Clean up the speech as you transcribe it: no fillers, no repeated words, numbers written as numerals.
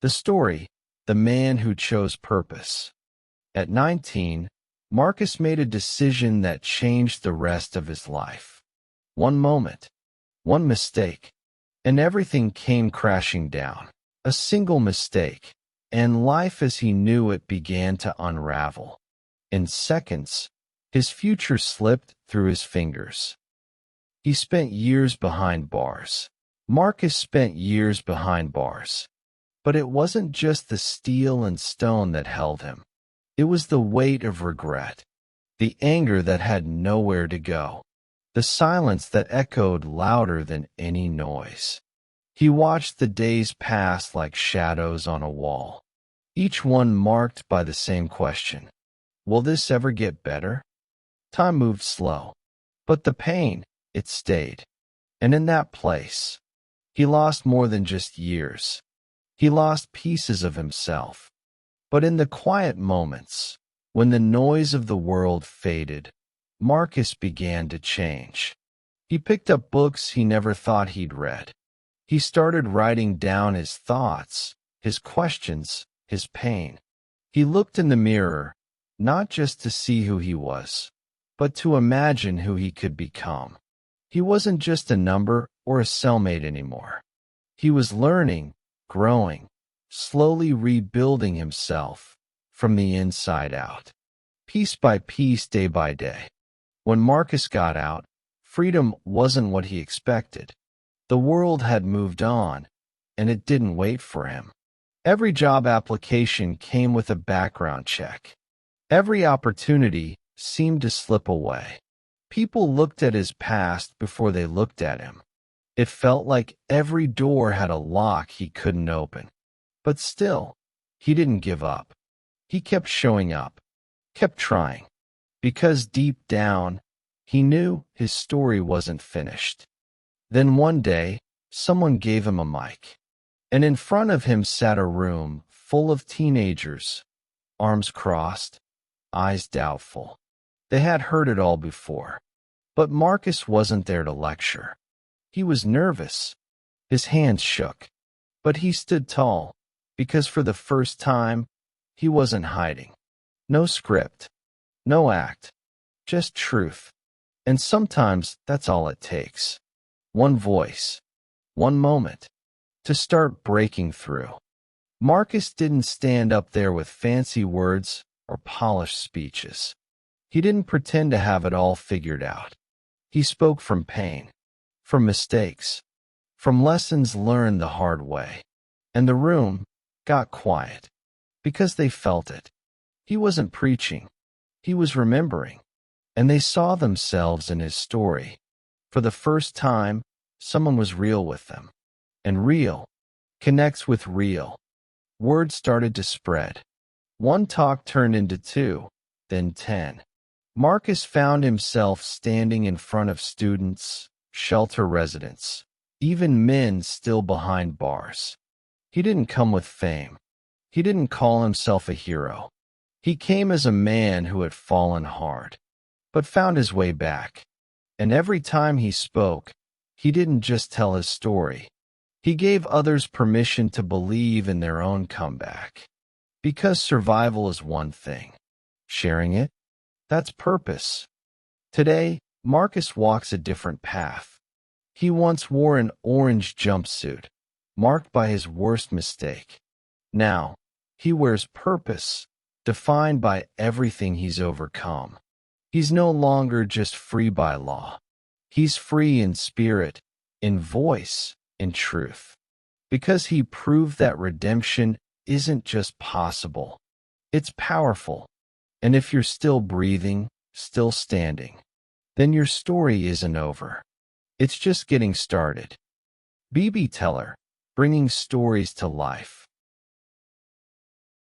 The story, The Man Who Chose Purpose. At 19, Marcus made a decision that changed the rest of his life. One moment, one mistake, and everything came crashing down. A single mistake, and life as he knew it began to unravel. In seconds, his future slipped through his fingers. He spent years behind bars. Marcus spent years behind bars. But it wasn't just the steel and stone that held him. It was the weight of regret, the anger that had nowhere to go, the silence that echoed louder than any noise. He watched the days pass like shadows on a wall, each one marked by the same question. Will this ever get better? Time moved slow, but the pain, it stayed. And in that place, he lost more than just years. He lost pieces of himself. But in the quiet moments, when the noise of the world faded, Marcus began to change. He picked up books he never thought he'd read. He started writing down his thoughts, his questions, his pain. He looked in the mirror, not just to see who he was, but to imagine who he could become. He wasn't just a number or a cellmate anymore. He was learning, growing, slowly rebuilding himself from the inside out, piece by piece, day by day. When Marcus got out, freedom wasn't what he expected. The world had moved on, and it didn't wait for him. Every job application came with a background check. Every opportunity seemed to slip away. People looked at his past before they looked at him. It felt like every door had a lock he couldn't open. But still, he didn't give up. He kept showing up, kept trying, because deep down, he knew his story wasn't finished. Then one day, someone gave him a mic, and in front of him sat a room full of teenagers, arms crossed, eyes doubtful. They had heard it all before. But Marcus wasn't there to lecture. He was nervous. His hands shook. But he stood tall, because for the first time, he wasn't hiding. No script, no act, just truth. And sometimes that's all it takes. One voice, one moment, to start breaking through. Marcus didn't stand up there with fancy words or polished speeches. He didn't pretend to have it all figured out. He spoke from pain, from mistakes, from lessons learned the hard way. And the room got quiet, because they felt it. He wasn't preaching. He was remembering. And they saw themselves in his story. For the first time, someone was real with them. And real connects with real. Word started to spread. One talk turned into 2, then 10. Marcus found himself standing in front of students, shelter residents, even men still behind bars. He didn't come with fame. He didn't call himself a hero. He came as a man who had fallen hard, but found his way back. And every time he spoke, he didn't just tell his story. He gave others permission to believe in their own comeback. Because survival is one thing. Sharing it, that's purpose. Today, Marcus walks a different path. He once wore an orange jumpsuit, marked by his worst mistake. Now, he wears purpose, defined by everything he's overcome. He's no longer just free by law. He's free in spirit, in voice, in truth. Because he proved that redemption isn't just possible. It's powerful. And if you're still breathing, still standing, then your story isn't over. It's just getting started. BB Teller, bringing stories to life.